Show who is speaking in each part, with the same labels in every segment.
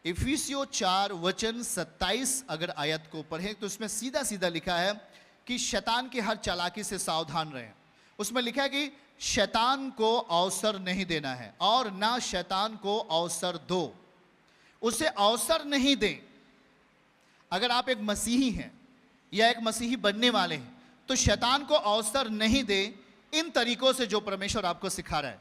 Speaker 1: इफिसियों 4 वचन 27 अगर आयत को पढ़ें तो उसमें सीधा सीधा लिखा है कि शैतान की हर चालाकी से सावधान रहें। उसमें लिखा है कि शैतान को अवसर नहीं देना है और ना शैतान को अवसर दो, उसे अवसर नहीं दें। अगर आप एक मसीही हैं या एक मसीही बनने वाले हैं तो शैतान को अवसर नहीं दें इन तरीकों से जो परमेश्वर आपको सिखा रहा है,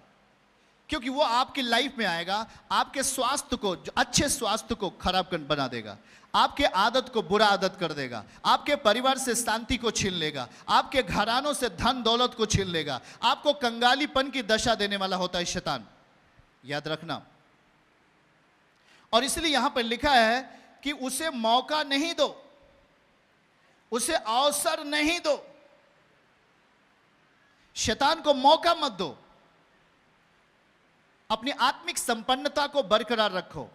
Speaker 1: क्योंकि वो आपकी लाइफ में आएगा, आपके स्वास्थ्य को, अच्छे स्वास्थ्य को खराब बना देगा, आपके आदत को बुरा आदत कर देगा, आपके परिवार से शांति को छीन लेगा, आपके घरानों से धन दौलत को छीन लेगा, आपको कंगालीपन की दशा देने वाला होता है शैतान, याद रखना। और इसलिए यहां पर लिखा है कि उसे मौका नहीं दो, उसे अवसर नहीं दो, शैतान को मौका मत दो। अपनी आत्मिक संपन्नता को बरकरार रखो।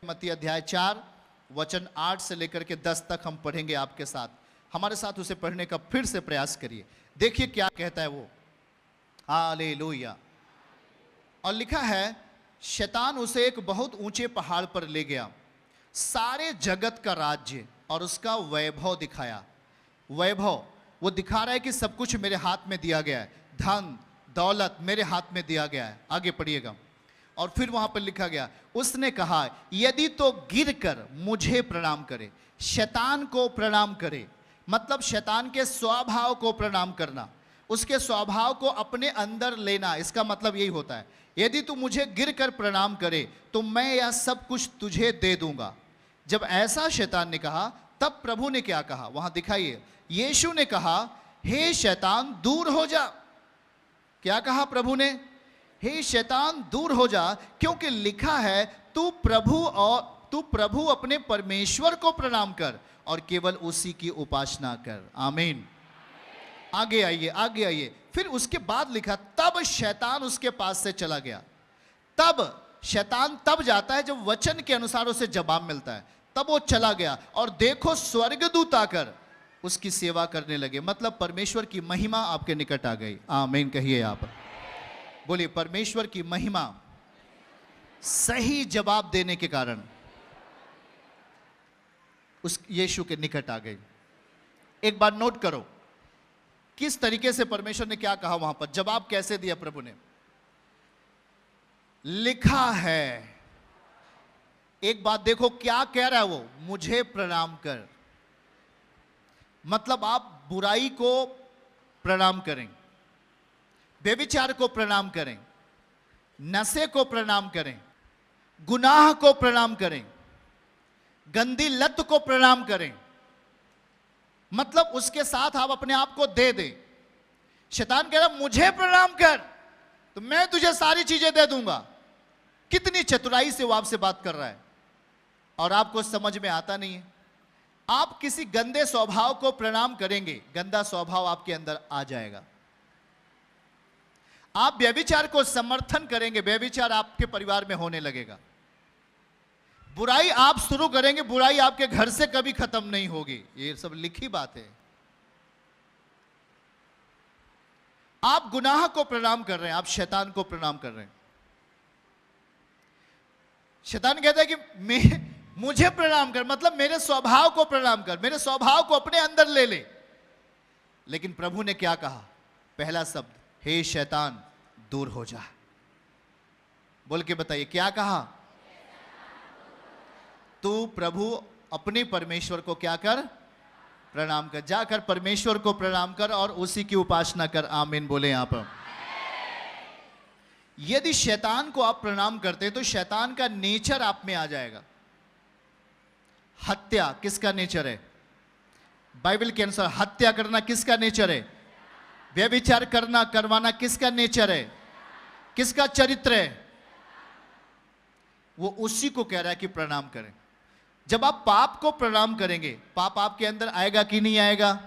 Speaker 1: मत्ती अध्याय 4 वचन 8 से लेकर के 10 तक हम पढ़ेंगे आपके साथ। हमारे साथ उसे पढ़ने का फिर से प्रयास करिए। देखिए क्या कहता है वो। हालेलुया। और लिखा है, शैतान उसे एक बहुत ऊंचे पहाड़ पर ले गया, सारे जगत का राज्य और उसका वैभव दिखाया। वैभव वो दिखा रहा है कि सब कुछ मेरे हाथ में दिया गया है, धन दौलत मेरे हाथ में दिया गया है। आगे पढ़िएगा। और फिर वहां पर लिखा गया, उसने कहा यदि तो गिरकर मुझे प्रणाम करे। शैतान को प्रणाम करे मतलब शैतान के स्वभाव को प्रणाम करना, उसके स्वभाव को अपने अंदर लेना। इसका मतलब यही होता है, यदि तू मुझे गिरकर प्रणाम करे तो मैं यह सब कुछ तुझे दे दूंगा। जब ऐसा शैतान ने कहा तब प्रभु ने क्या कहा, वहां दिखाइए। यीशु ने कहा, हे शैतान दूर हो जा। क्या कहा प्रभु ने? हे शैतान दूर हो जा, क्योंकि लिखा है तू प्रभु अपने परमेश्वर को प्रणाम कर और केवल उसी की उपासना कर। आमीन। आगे आइए, आगे आइए। फिर उसके बाद लिखा, तब शैतान उसके पास से चला गया। तब शैतान तब जाता है जब वचन के अनुसार उसे जवाब मिलता है। तब वो चला गया और देखो स्वर्गदूत आकर उसकी सेवा करने लगे। मतलब परमेश्वर की महिमा आपके निकट आ गई। आमीन कहिए आप। बोलिए, परमेश्वर की महिमा सही जवाब देने के कारण उस यीशु के निकट आ गई। एक बार नोट करो किस तरीके से परमेश्वर ने क्या कहा वहां पर, जवाब कैसे दिया प्रभु ने। लिखा है, एक बात देखो क्या कह रहा है वो, मुझे प्रणाम कर। मतलब आप बुराई को प्रणाम करें, व्यभिचार को प्रणाम करें, नशे को प्रणाम करें, गुनाह को प्रणाम करें, गंदी लत को प्रणाम करें। मतलब उसके साथ आप अपने आप को दे दें। शैतान कह रहा मुझे प्रणाम कर तो मैं तुझे सारी चीजें दे दूंगा। कितनी चतुराई से वो आपसे बात कर रहा है और आपको समझ में आता नहीं है। आप किसी गंदे स्वभाव को प्रणाम करेंगे, गंदा स्वभाव आपके अंदर आ जाएगा। आप व्यभिचार को समर्थन करेंगे, व्यभिचार आपके परिवार में होने लगेगा। बुराई आप शुरू करेंगे, बुराई आपके घर से कभी खत्म नहीं होगी। ये सब लिखी बात है। आप गुनाह को प्रणाम कर रहे हैं, आप शैतान को प्रणाम कर रहे हैं। शैतान कहता है कि मुझे प्रणाम कर, मतलब मेरे स्वभाव को प्रणाम कर, मेरे स्वभाव को अपने अंदर ले ले। लेकिन प्रभु ने क्या कहा? पहला शब्द, हे शैतान दूर हो जा। बोल के बताइए क्या कहा? तू प्रभु अपने परमेश्वर को क्या कर? प्रणाम कर। जाकर परमेश्वर को प्रणाम कर और उसी की उपासना कर। आमीन बोले यहां पर। यदि शैतान को आप प्रणाम करते हैं तो शैतान का नेचर आप में आ जाएगा। हत्या किसका नेचर है? बाइबल के अनुसार हत्या करना किसका नेचर है? व्यभिचार करवाना किसका नेचर है? किसका चरित्र है? वो उसी को कह रहा है कि प्रणाम करें। जब आप पाप को प्रणाम करेंगे, पाप आपके अंदर आएगा कि नहीं आएगा?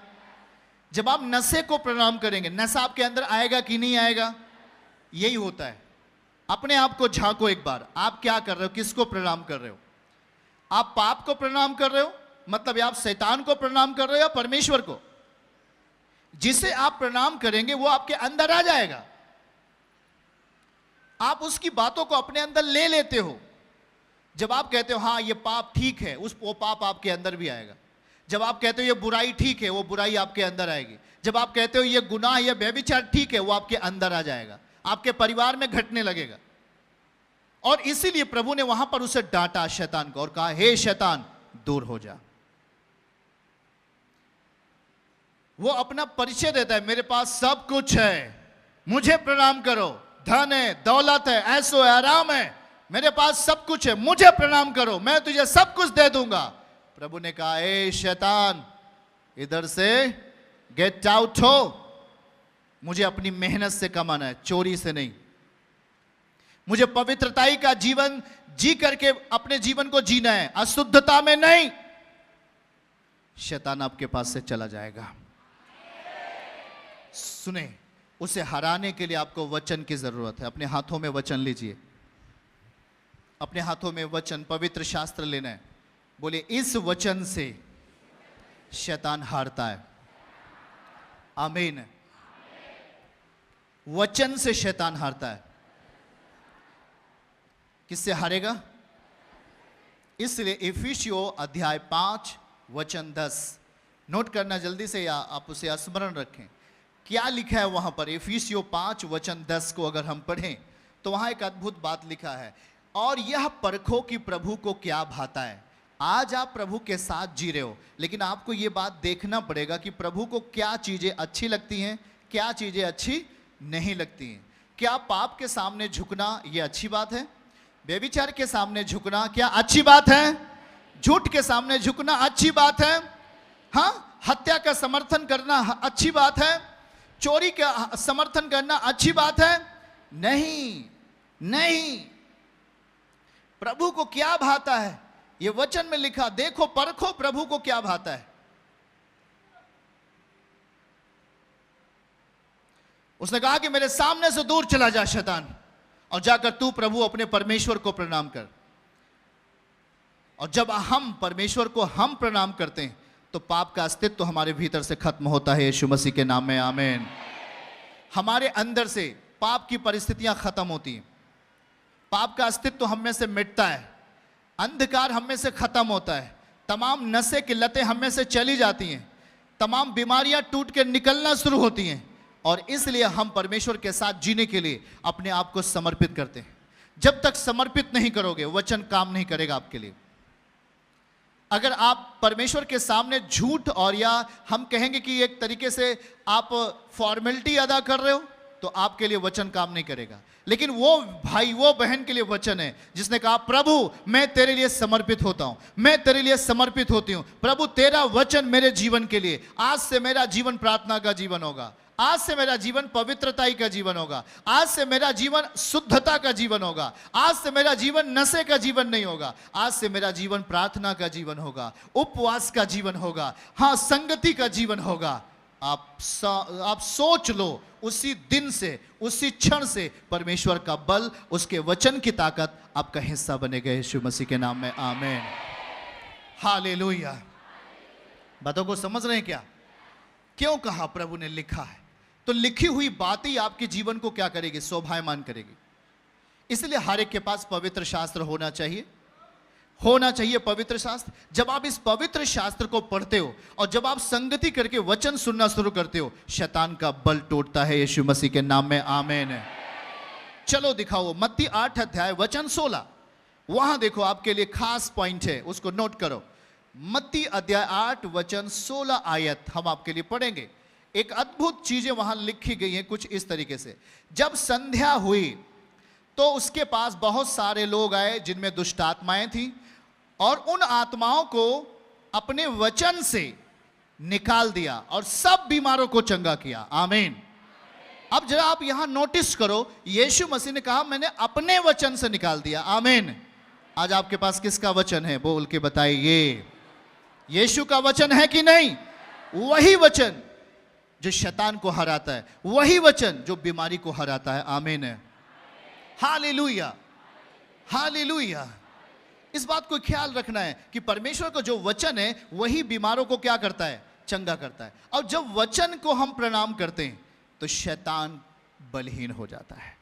Speaker 1: जब आप नशे को प्रणाम करेंगे, नशा आपके अंदर आएगा कि नहीं आएगा? यही होता है। अपने आप को झांको एक बार, आप क्या कर रहे हो? किसको प्रणाम कर रहे हो? आप पाप को प्रणाम कर रहे हो, मतलब आप शैतान को प्रणाम कर रहे हो या परमेश्वर को? जिसे आप प्रणाम करेंगे वो आपके अंदर आ जाएगा। आप उसकी बातों को अपने अंदर ले लेते हो। जब आप कहते हो हाँ ये पाप ठीक है, वो पाप आपके अंदर भी आएगा। जब आप कहते हो ये बुराई ठीक है, वो बुराई आपके अंदर आएगी। जब आप कहते हो ये गुनाह, ये व्यभिचार ठीक है, वो आपके अंदर आ जाएगा, आपके परिवार में घटने लगेगा। और इसीलिए प्रभु ने वहां पर उसे डांटा शैतान को और कहा, हे शैतान दूर हो जा। वो अपना परिचय देता है, मेरे पास सब कुछ है, मुझे प्रणाम करो, धन है, दौलत है, ऐसो है, आराम है, मेरे पास सब कुछ है, मुझे प्रणाम करो, मैं तुझे सब कुछ दे दूंगा। प्रभु ने कहा, ए शैतान इधर से गेट आउट हो, मुझे अपनी मेहनत से कमाना है, चोरी से नहीं। मुझे पवित्रताई का जीवन जी करके अपने जीवन को जीना है, अशुद्धता में नहीं। शैतान आपके पास से चला जाएगा। सुने, उसे हराने के लिए आपको वचन की जरूरत है। अपने हाथों में वचन लीजिए, अपने हाथों में वचन, पवित्र शास्त्र लेना है। बोले, इस वचन से शैतान हारता है। आमीन। वचन से शैतान हारता है। किससे हारेगा? इसलिए इफिसियों अध्याय 5 वचन 10 नोट करना जल्दी से, या आप उसे स्मरण रखें। क्या लिखा है वहां पर? इफिसियों 5 वचन 10 को अगर हम पढ़ें तो वहां एक अद्भुत बात लिखा है, और यह परखो कि प्रभु को क्या भाता है। आज आप प्रभु के साथ जी रहे हो, लेकिन आपको यह बात देखना पड़ेगा कि प्रभु को क्या चीजें अच्छी लगती हैं, क्या चीजें अच्छी नहीं लगती हैं। क्या पाप के सामने झुकना यह अच्छी बात है? व्यभिचार के सामने झुकना क्या अच्छी बात है? झूठ के सामने झुकना अच्छी बात है? हाँ, हत्या का समर्थन करना अच्छी बात है? चोरी का समर्थन करना अच्छी बात है? नहीं, नहीं। प्रभु को क्या भाता है, यह वचन में लिखा। देखो, परखो प्रभु को क्या भाता है। उसने कहा कि मेरे सामने से दूर चला जा शैतान, और जाकर तू प्रभु अपने परमेश्वर को प्रणाम कर। और जब हम परमेश्वर को हम प्रणाम करते हैं तो पाप का अस्तित्व तो हमारे भीतर से खत्म होता है। यीशु मसीह के नाम में आमीन। हमारे अंदर से पाप की परिस्थितियां खत्म होती हैं, पाप का अस्तित्व तो हम में से मिटता है, अंधकार हम में से खत्म होता है, तमाम नशे की लतें हम में से चली जाती हैं, तमाम बीमारियां टूट के निकलना शुरू होती हैं। और इसलिए हम परमेश्वर के साथ जीने के लिए अपने आप को समर्पित करते हैं। जब तक समर्पित नहीं करोगे, वचन काम नहीं करेगा आपके लिए। अगर आप परमेश्वर के सामने झूठ, और या हम कहेंगे कि एक तरीके से आप फॉर्मेलिटी अदा कर रहे हो, तो आपके लिए वचन काम नहीं करेगा। लेकिन वो भाई, वो बहन के लिए वचन है जिसने कहा, प्रभु मैं तेरे लिए समर्पित होता हूं, मैं तेरे लिए समर्पित होती हूं। प्रभु तेरा वचन मेरे जीवन के लिए, आज से मेरा जीवन प्रार्थना का जीवन होगा, आज से मेरा जीवन पवित्रताई का जीवन होगा, आज से मेरा जीवन शुद्धता का जीवन होगा, आज से मेरा जीवन नशे का जीवन नहीं होगा, आज से मेरा जीवन प्रार्थना का जीवन होगा, उपवास का जीवन होगा, हाँ संगति का जीवन होगा। आप सोच लो, उसी दिन से, उसी क्षण से परमेश्वर का बल, उसके वचन की ताकत आपका हिस्सा बनेगा। यीशु मसीह के नाम में आमीन। हालेलुया। बातों को समझ रहे हैं क्या? क्यों कहा प्रभु ने लिखा है? तो लिखी हुई बात ही आपके जीवन को क्या करेगी? शोभायमान करेगी। इसलिए हर एक के पास पवित्र शास्त्र होना चाहिए, होना चाहिए पवित्र शास्त्र। जब आप इस पवित्र शास्त्र को पढ़ते हो और जब आप संगति करके वचन सुनना शुरू करते हो, शैतान का बल टूटता है। यीशु मसीह के नाम में आमीन है। चलो दिखाओ, मत्ती 8 अध्याय वचन 16। वहां देखो, आपके लिए खास पॉइंट है, उसको नोट करो। मत्ती अध्याय 8 वचन 16 आयत हम आपके लिए पढ़ेंगे। एक अद्भुत चीजें वहां लिखी गई हैं कुछ इस तरीके से। जब संध्या हुई तो उसके पास बहुत सारे लोग आए जिनमें दुष्ट आत्माएं थी, और उन आत्माओं को अपने वचन से निकाल दिया और सब बीमारों को चंगा किया। आमीन। अब जरा आप यहां नोटिस करो, यीशु मसीह ने कहा मैंने अपने वचन से निकाल दिया। आमीन। आज आपके पास किसका वचन है? बोल के बताइए, यीशु का वचन है कि नहीं? वही वचन जो शैतान को हराता है, वही वचन जो बीमारी को हराता है। आमीन है। Hallelujah, hallelujah. इस बात को ख्याल रखना है कि परमेश्वर का जो वचन है वही बीमारों को क्या करता है? चंगा करता है। और जब वचन को हम प्रणाम करते हैं तो शैतान बलहीन हो जाता है,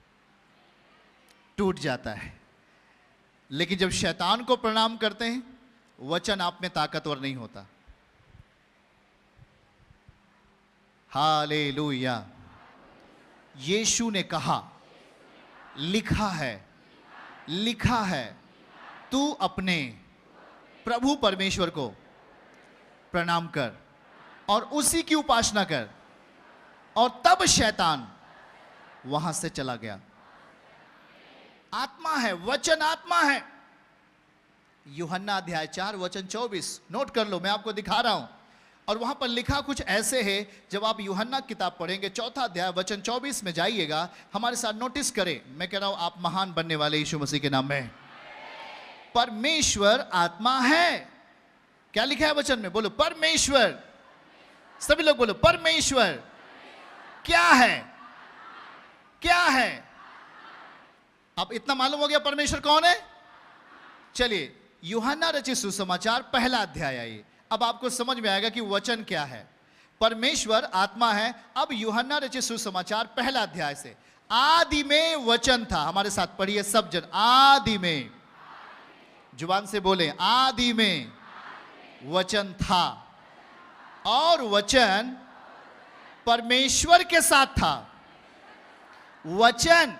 Speaker 1: टूट जाता है। लेकिन जब शैतान को प्रणाम करते हैं, वचन आप में ताकतवर नहीं होता। हालेलुया। यीशु ने कहा, लिखा है, लिखा है, तू अपने प्रभु परमेश्वर को प्रणाम कर और उसी की उपासना कर। और तब शैतान वहां से चला गया। आत्मा है, वचन आत्मा है। यूहन्ना अध्याय 4 वचन 24 नोट कर लो, मैं आपको दिखा रहा हूं। और वहां पर लिखा कुछ ऐसे है, जब आप यूहन्ना किताब पढ़ेंगे 4 अध्याय वचन 24 में जाइएगा, हमारे साथ नोटिस करें। मैं कह रहा हूं, आप महान बनने वाले यीशु मसीह के नाम में। परमेश्वर आत्मा है। क्या लिखा है वचन में? बोलो परमेश्वर। सभी लोग बोलो परमेश्वर क्या है? क्या है? अब इतना मालूम हो गया परमेश्वर कौन है। चलिए यूहन्ना रचित सुसमाचार पहला अध्याय आइए। अब आपको समझ में आएगा कि वचन क्या है। परमेश्वर आत्मा है। अब यूहन्ना रचित सुसमाचार पहला अध्याय से, आदि में वचन था। हमारे साथ पढ़िए सब जन, आदि में। जुबान से बोले, आदि में वचन था और वचन परमेश्वर के साथ था। वचन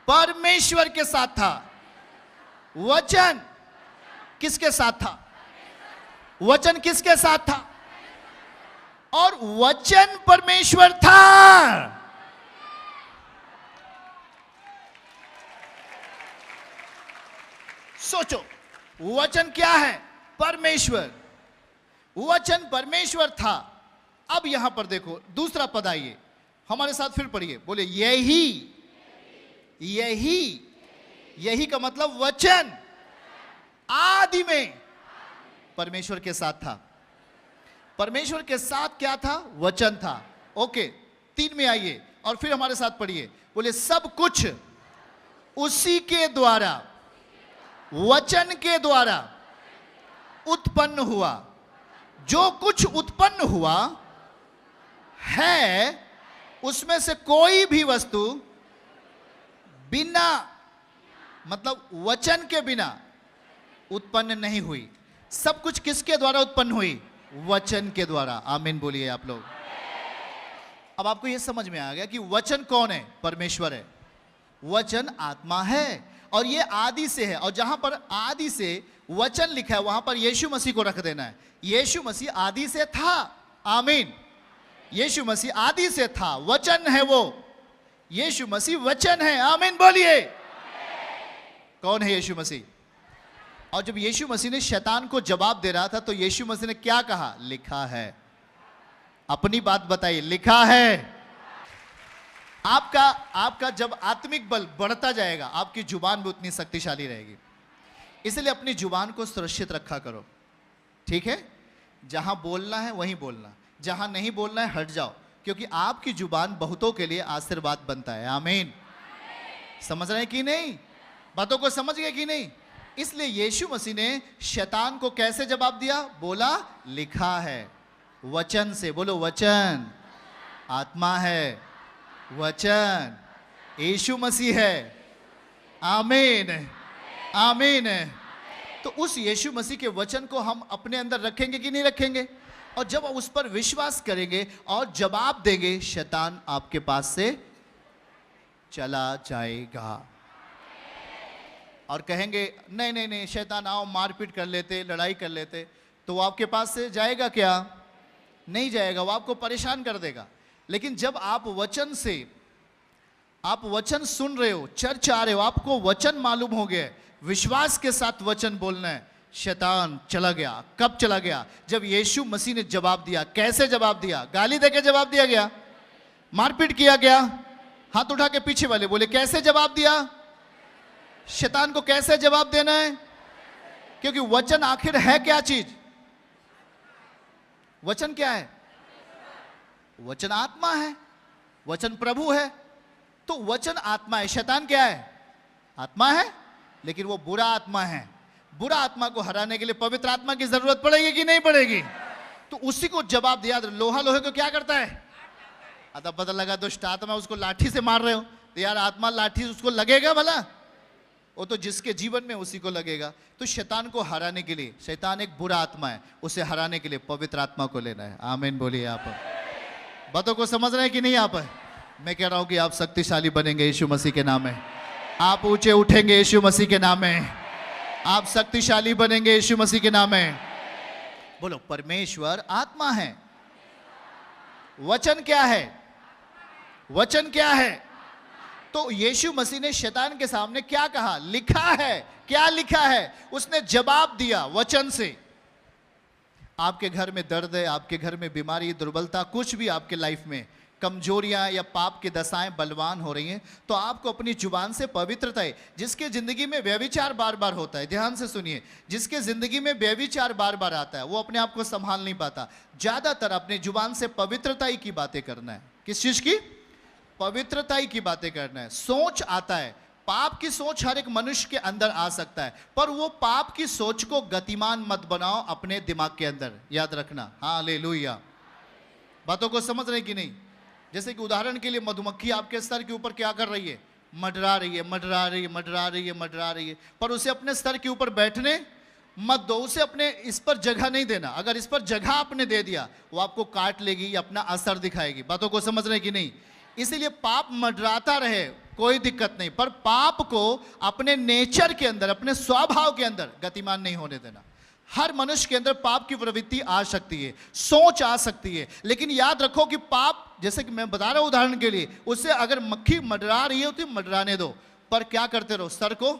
Speaker 1: परमेश्वर के साथ था। वचन किसके साथ था? वचन किसके साथ था? और वचन परमेश्वर था। सोचो, वचन क्या है? परमेश्वर। वचन परमेश्वर था। अब यहां पर देखो दूसरा पद आइए, हमारे साथ फिर पढ़िए। बोले यही, यही, यही का मतलब वचन आदि में परमेश्वर के साथ था। परमेश्वर के साथ क्या था? वचन था। ओके, 3 में आइए और फिर हमारे साथ पढ़िए। बोले सब कुछ उसी के द्वारा, वचन के द्वारा उत्पन्न हुआ। जो कुछ उत्पन्न हुआ है, उसमें से कोई भी वस्तु बिना, मतलब वचन के बिना उत्पन्न नहीं हुई। सब कुछ किसके द्वारा उत्पन्न हुई? वचन के द्वारा। आमीन बोलिए आप लोग। अब आपको यह समझ में आ गया कि वचन कौन है? परमेश्वर है। वचन आत्मा है और यह आदि से है। और जहां पर आदि से वचन लिखा है, वहां पर यीशु मसीह को रख देना है। यीशु मसीह आदि से था। आमीन। यीशु मसीह आदि से था, वचन है वो। यीशु मसीह वचन है। आमीन बोलिए। कौन है यीशु मसीह? और जब यीशु मसीह ने शैतान को जवाब दे रहा था, तो यीशु मसीह ने क्या कहा? लिखा है। अपनी बात बताइए, लिखा है। आपका जब आत्मिक बल बढ़ता जाएगा, आपकी जुबान भी उतनी शक्तिशाली रहेगी। इसलिए अपनी जुबान को सुरक्षित रखा करो, ठीक है? जहां बोलना है वहीं बोलना, जहां नहीं बोलना है हट जाओ, क्योंकि आपकी जुबान बहुतों के लिए आशीर्वाद बनता है। आमीन। समझ रहे हैं कि नहीं? बातों को समझ गए कि नहीं? इसलिए यीशु मसीह ने शैतान को कैसे जवाब दिया? बोला लिखा है। वचन से। बोलो वचन आत्मा है, वचन यीशु मसीह है। आमीन, आमीन। तो उस यीशु मसीह के वचन को हम अपने अंदर रखेंगे कि नहीं रखेंगे? और जब उस पर विश्वास करेंगे और जवाब देंगे, शैतान आपके पास से चला जाएगा। और कहेंगे नहीं नहीं नहीं, शैतान आओ मारपीट कर लेते, लड़ाई कर लेते, तो वो आपके पास से जाएगा क्या? नहीं जाएगा, वो आपको परेशान कर देगा। लेकिन जब आप वचन से, आप वचन सुन रहे हो, चर्च आ रहे हो, आपको वचन मालूम हो गया, विश्वास के साथ वचन बोलना है, शैतान चला गया। कब चला गया? जब यीशु मसीह ने जवाब दिया। कैसे जवाब दिया? गाली देके जवाब दिया गया, मारपीट किया गया। हाथ उठा के पीछे वाले बोले कैसे जवाब दिया? शैतान को कैसे जवाब देना है? क्योंकि वचन आखिर है क्या चीज? वचन क्या है? वचन आत्मा है, वचन प्रभु है। तो वचन आत्मा है, शैतान क्या है? आत्मा है, लेकिन वो बुरा आत्मा है। बुरा आत्मा को हराने के लिए पवित्र आत्मा की जरूरत पड़ेगी कि नहीं पड़ेगी? तो उसी को जवाब दिया। लोहा लोहे को क्या करता है? अतः पता लगा दुष्ट आत्मा, उसको लाठी से मार रहे हो, तो यार आत्मा लाठी उसको लगेगा भला? वो तो जिसके जीवन में उसी को लगेगा। तो शैतान को हराने के लिए, शैतान एक बुरा आत्मा है, उसे हराने के लिए पवित्र आत्मा को लेना है। आमीन बोलिए। आप बातों को समझ रहे हैं कि नहीं? आप मैं कह रहा हूं कि आप शक्तिशाली बनेंगे यीशु मसीह के नाम में। आप ऊंचे उठेंगे यीशु मसीह के नाम में। आप शक्तिशाली बनेंगे यीशु मसीह के नाम में। बोलो, परमेश्वर आत्मा है। वचन क्या है? वचन क्या है? तो यीशु मसीह ने शैतान के सामने क्या कहा? लिखा है। क्या लिखा है? उसने जवाब दिया वचन से। आपके घर में दर्द है, आपके घर में बीमारी, दुर्बलता, कुछ भी आपके लाइफ में कमजोरियां या पाप की दशाएं बलवान हो रही हैं, तो आपको अपनी जुबान से पवित्रता है। जिसके जिंदगी में व्यभिचार बार बार होता है, ध्यान से सुनिए, जिसके जिंदगी में व्यभिचार बार बार आता है, वो अपने आप को संभाल नहीं पाता। ज्यादातर अपनी जुबान से पवित्रता ही की बातें करना है। किस चीज की? पवित्रता ही की बातें करना है। सोच आता है, पाप की सोच हर एक मनुष्य के अंदर आ सकता है, पर वो पाप की सोच को गतिमान मत बनाओ अपने दिमाग के अंदर। याद रखना। हालेलुया। बातों को समझ रहे कि नहीं? जैसे कि उदाहरण के लिए मधुमक्खी आपके सर के ऊपर क्या कर रही है? मंडरा रही है, मंडरा रही है, मंडरा रही है, मंडरा रही है, पर उसे अपने सर के ऊपर बैठने मत दो। उसे अपने इस पर जगह नहीं देना। अगर इस पर जगह आपने दे दिया, वो आपको काट लेगी या अपना असर दिखाएगी। बातों को समझ रहे कि नहीं? इसीलिए पाप मंडराता रहे, कोई दिक्कत नहीं, पर पाप को अपने नेचर के अंदर, अपने स्वभाव के अंदर गतिमान नहीं होने देना। हर मनुष्य के अंदर पाप की प्रवृत्ति आ सकती है, सोच आ सकती है, लेकिन याद रखो कि पाप, जैसे कि मैं बता रहा हूं उदाहरण के लिए, उससे अगर मक्खी मंडरा रही है तो मंडराने दो, पर क्या करते रहो? सर को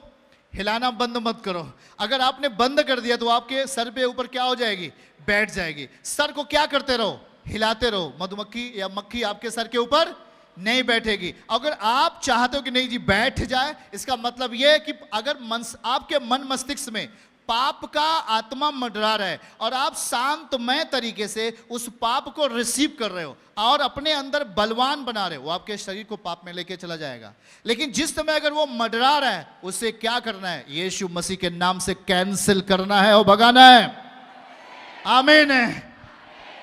Speaker 1: हिलाना बंद मत करो। अगर आपने बंद कर दिया तो आपके सर पे ऊपर क्या हो जाएगी? बैठ जाएगी। सर को क्या करते रहो? हिलाते रहो। मधुमक्खी या मक्खी आपके सर के ऊपर नहीं बैठेगी। अगर आप चाहते हो कि नहीं जी बैठ जाए, इसका मतलब यह है कि अगर आपके मन मस्तिष्क में पाप का आत्मा मंडरा रहा है और आप शांतमय तरीके से उस पाप को रिसीव कर रहे हो और अपने अंदर बलवान बना रहे हो, वो आपके शरीर को पाप में लेके चला जाएगा। लेकिन जिस समय अगर वो मंडरा रहा है, उसे क्या करना है? यीशु मसीह के नाम से कैंसिल करना है और भगाना है। आमीन है।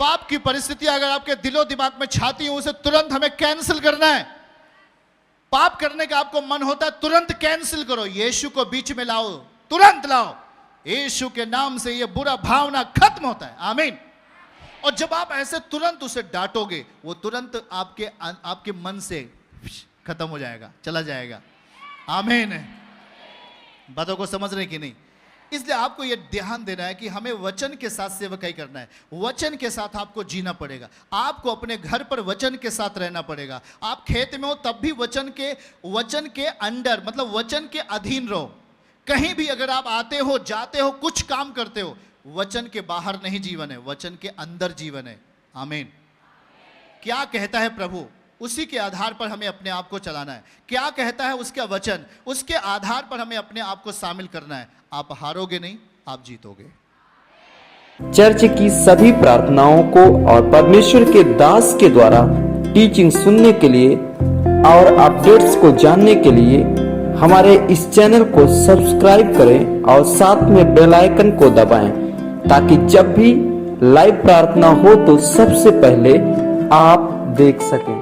Speaker 1: पाप की परिस्थिति अगर आपके दिलो दिमाग में छाती है, उसे तुरंत हमें कैंसिल करना है। पाप करने का आपको मन होता है, तुरंत कैंसिल करो। यीशु को बीच में लाओ, तुरंत लाओ। यीशु के नाम से यह बुरा भावना खत्म होता है। आमीन। और जब आप ऐसे तुरंत उसे डांटोगे, वो तुरंत आपके मन से खत्म हो जाएगा, चला जाएगा। आमीन है। बातों को समझ रहे कि नहीं? इसलिए आपको यह ध्यान देना है कि हमें वचन के साथ सेवकाई करना है। वचन के साथ आपको जीना पड़ेगा। आपको अपने घर पर वचन के साथ रहना पड़ेगा। आप खेत में हो तब भी वचन के अंडर, मतलब वचन के अधीन रहो। कहीं भी अगर आप आते हो, जाते हो, कुछ काम करते हो, वचन के बाहर नहीं जीवन है, वचन के अंदर जीवन है। आमीन। क्या कहता है प्रभु, उसी के आधार पर हमें अपने आप को चलाना है। क्या कहता है उसका वचन, उसके आधार पर हमें अपने आप को शामिल करना है। आप हारोगे नहीं, आप जीतोगे।
Speaker 2: चर्च की सभी प्रार्थनाओं को और परमेश्वर के दास के द्वारा टीचिंग सुनने के लिए और अपडेट्स को जानने के लिए हमारे इस चैनल को सब्सक्राइब करें और साथ में बेल आइकन को दबाएं, ताकि जब भी लाइव प्रार्थना हो तो सबसे पहले आप देख सकें।